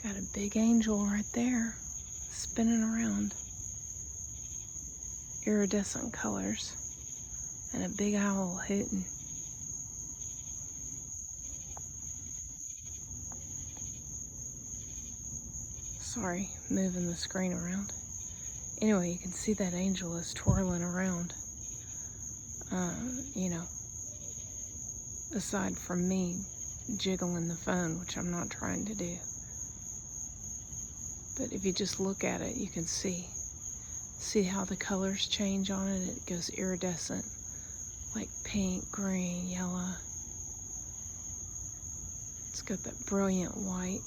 Got a big angel right there, spinning around. Iridescent colors. And a big owl hooting. Sorry, moving the screen around. Anyway, you can see that angel is twirling around. You know, aside from me jiggling the phone, which I'm not trying to do. But if you just look at it, you can see how the colors change on it. It goes iridescent, like pink, green, yellow. It's got that brilliant white.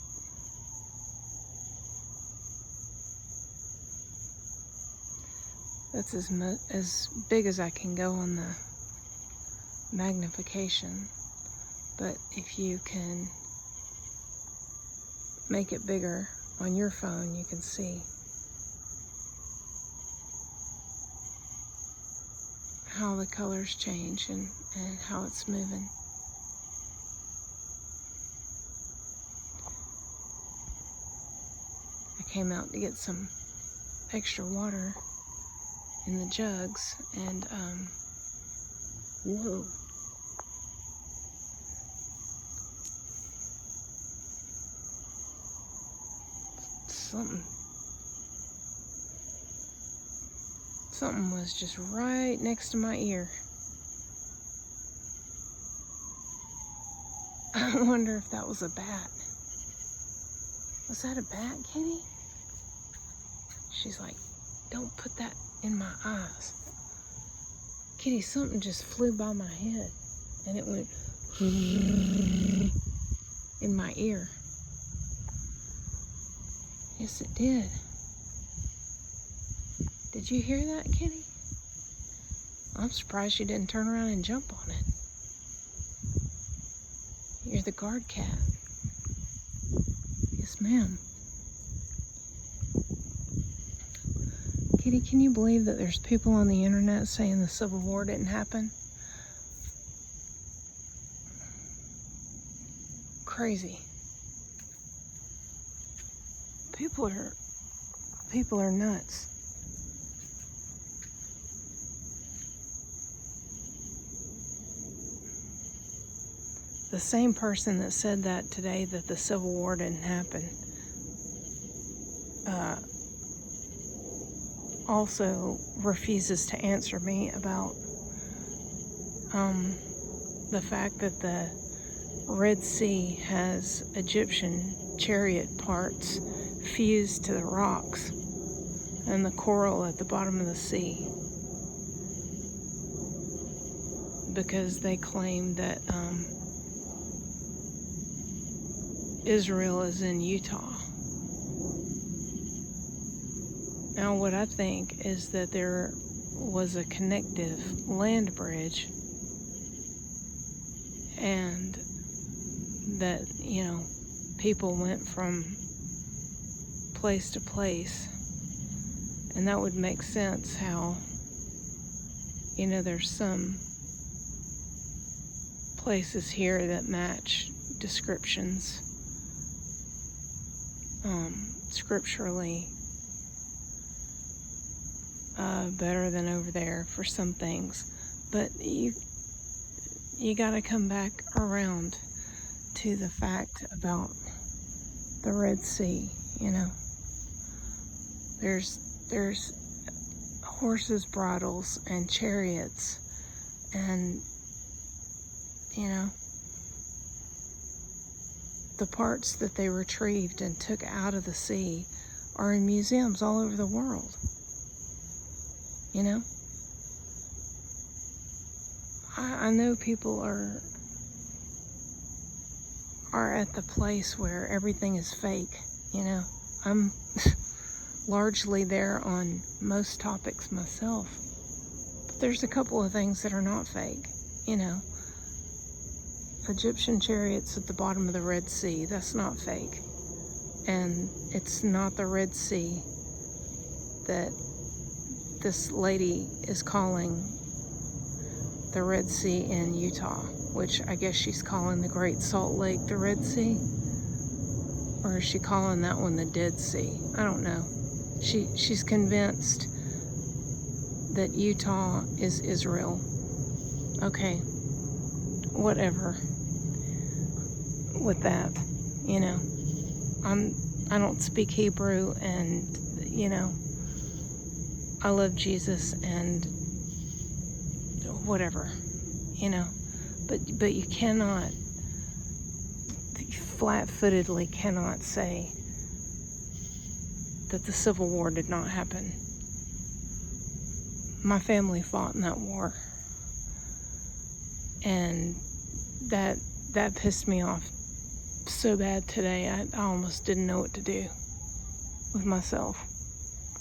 That's as big as I can go on the magnification. But if you can make it bigger on your phone, you can see how the colors change and how it's moving. I came out to get some extra water in the jugs, and whoa. Something was just right next to my ear. I wonder if that was a bat. Was that a bat, Kitty? She's like, don't put that in my eyes. Kitty, something just flew by my head and it went in my ear. Yes, it did. Did you hear that, Kitty? I'm surprised you didn't turn around and jump on it. You're the guard cat. Yes, ma'am. Kitty, can you believe that there's people on the internet saying the Civil War didn't happen? Crazy. People are nuts. The same person that said that today, that the Civil War didn't happen, also refuses to answer me about the fact that the Red Sea has Egyptian chariot parts fused to the rocks and the coral at the bottom of the sea, because they claim that Israel is in Utah. Now, what I think is that there was a connective land bridge, and that, you know, people went from place to place, and that would make sense how, you know, there's some places here that match descriptions scripturally better than over there for some things. But you got to come back around to the fact about the Red Sea. You know, there's horses' bridles and chariots, and you know, the parts that they retrieved and took out of the sea are in museums all over the world. You know, I know people are at the place where everything is fake. You know, I'm largely there on most topics myself, but there's a couple of things that are not fake. You know, Egyptian chariots at the bottom of the Red Sea, that's not fake. And it's not the Red Sea that this lady is calling the Red Sea in Utah, which I guess she's calling the Great Salt Lake the Red Sea. Or is she calling that one the Dead Sea? I don't know. She's convinced that Utah is Israel. Okay, whatever with that, you know. I don't speak Hebrew, and you know, I love Jesus and whatever, you know. But you cannot, flat-footedly cannot say that the Civil War did not happen. My family fought in that war, and that pissed me off so bad today. I almost didn't know what to do with myself.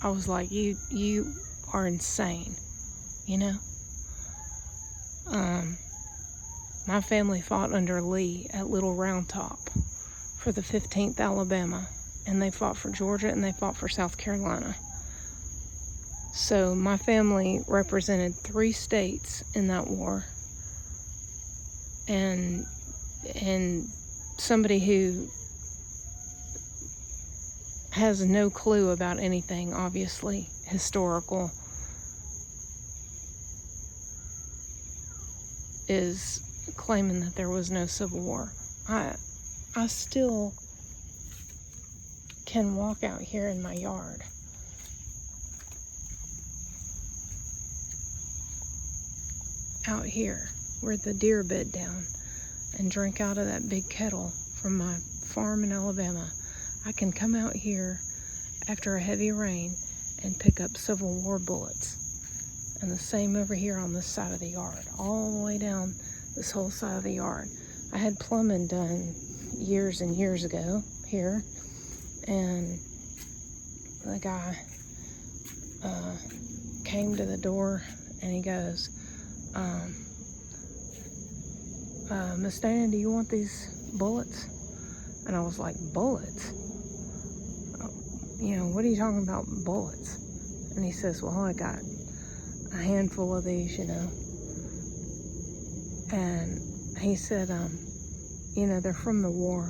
I was like, you are insane, you know. My family fought under Lee at Little Round Top for the 15th Alabama, and they fought for Georgia, and they fought for South Carolina. So my family represented 3 states in that war, and somebody who has no clue about anything, obviously, historical, is claiming that there was no Civil War. I still can walk out here in my yard out here where the deer bed down and drink out of that big kettle from my farm in Alabama. I can come out here after a heavy rain and pick up Civil War bullets. And the same over here on this side of the yard, all the way down this whole side of the yard. I had plumbing done years and years ago here, and the guy came to the door and he goes, Miss Diane, do you want these bullets? And I was like, bullets? You know, what are you talking about, bullets? And he says, well, I got a handful of these, you know. And he said, you know, they're from the war.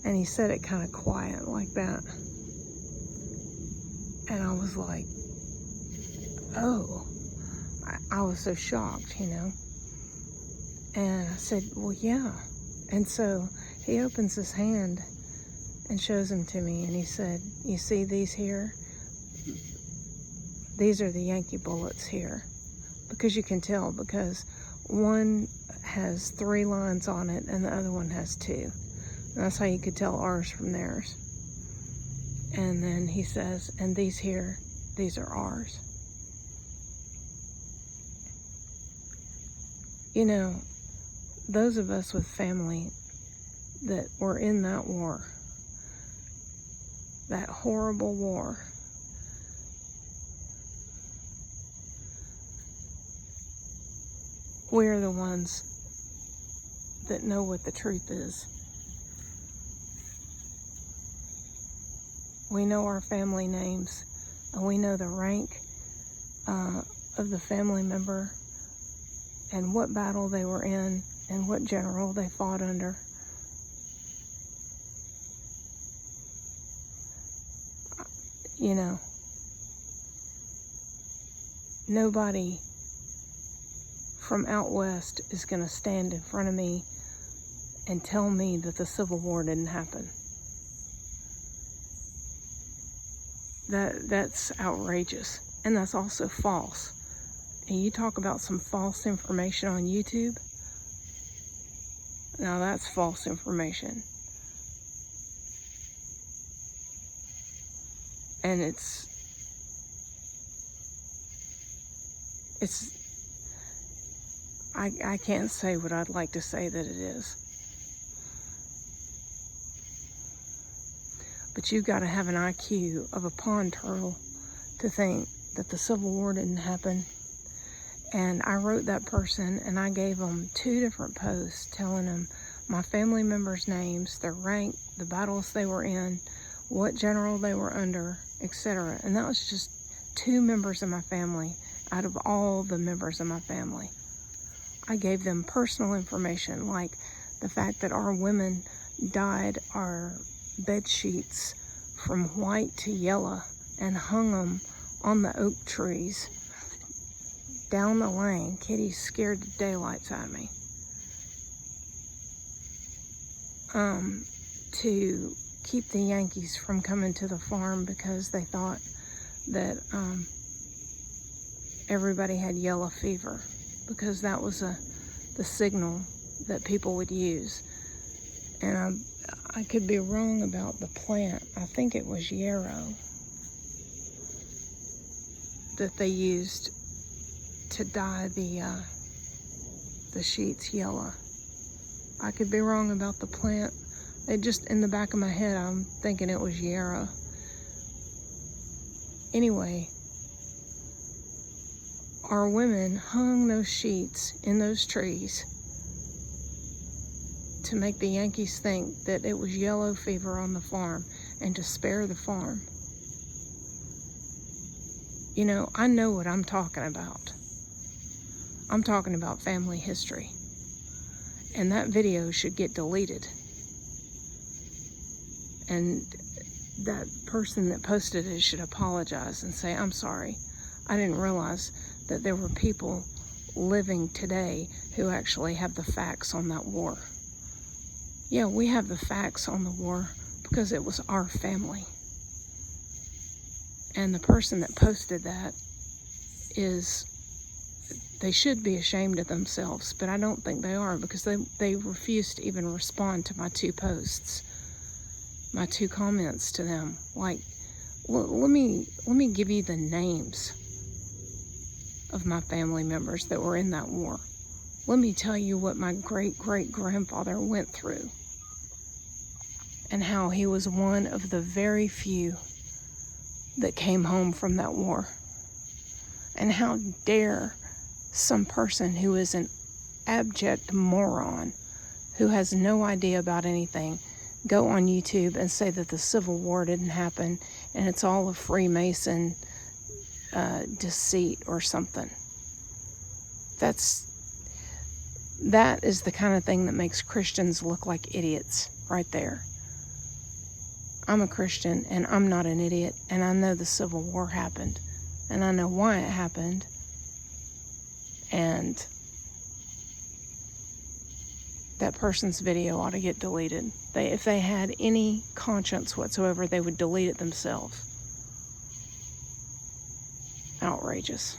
And he said it kind of quiet like that. And I was like, oh. I was so shocked, you know. And I said, well, yeah. And so he opens his hand and shows them to me. And he said, you see these here? These are the Yankee bullets here. Because you can tell, because one has 3 lines on it and the other one has 2. And that's how you could tell ours from theirs. And then he says, and these here, these are ours. You know, those of us with family that were in that war, that horrible war, we're the ones that know what the truth is. We know our family names, and we know the rank of the family member and what battle they were in and what general they fought under. You know, nobody from out west is going to stand in front of me and tell me that the Civil War didn't happen. That's outrageous, and that's also false. And you talk about some false information on YouTube, now that's false information. And it's I can't say what I'd like to say that it is. But you've got to have an IQ of a pond turtle to think that the Civil War didn't happen. And I wrote that person and I gave them 2 different posts telling them my family members' names, their rank, the battles they were in, what general they were under, etc. And that was just 2 members of my family. out of all the members of my family. I gave them personal information, like the fact that our women dyed our bed sheets from white to yellow and hung them on the oak trees down the lane. Kitty scared the daylights out of me. To keep the Yankees from coming to the farm because they thought that everybody had yellow fever, because that was the signal that people would use. And I could be wrong about the plant. I think it was yarrow that they used to dye the sheets yellow. I could be wrong about the plant. It just, in the back of my head, I'm thinking it was yarrow. Anyway, our women hung those sheets in those trees to make the Yankees think that it was yellow fever on the farm and to spare the farm. You know, I know what I'm talking about. I'm talking about family history. And that video should get deleted. And that person that posted it should apologize and say, I'm sorry. I didn't realize that there were people living today who actually have the facts on that war. Yeah, we have the facts on the war because it was our family. And the person that posted that they should be ashamed of themselves, but I don't think they are, because they refused to even respond to my 2 posts, my 2 comments to them. Like, let me give you the names of my family members that were in that war. Let me tell you what my great-great-grandfather went through and how he was one of the very few that came home from that war. And how dare some person who is an abject moron, who has no idea about anything, go on YouTube and say that the Civil War didn't happen and it's all a Freemason deceit or something. That is the kind of thing that makes Christians look like idiots right there. I'm a Christian and I'm not an idiot, and I know the Civil War happened and I know why it happened. And that person's video ought to get deleted. If they had any conscience whatsoever, they would delete it themselves. Outrageous.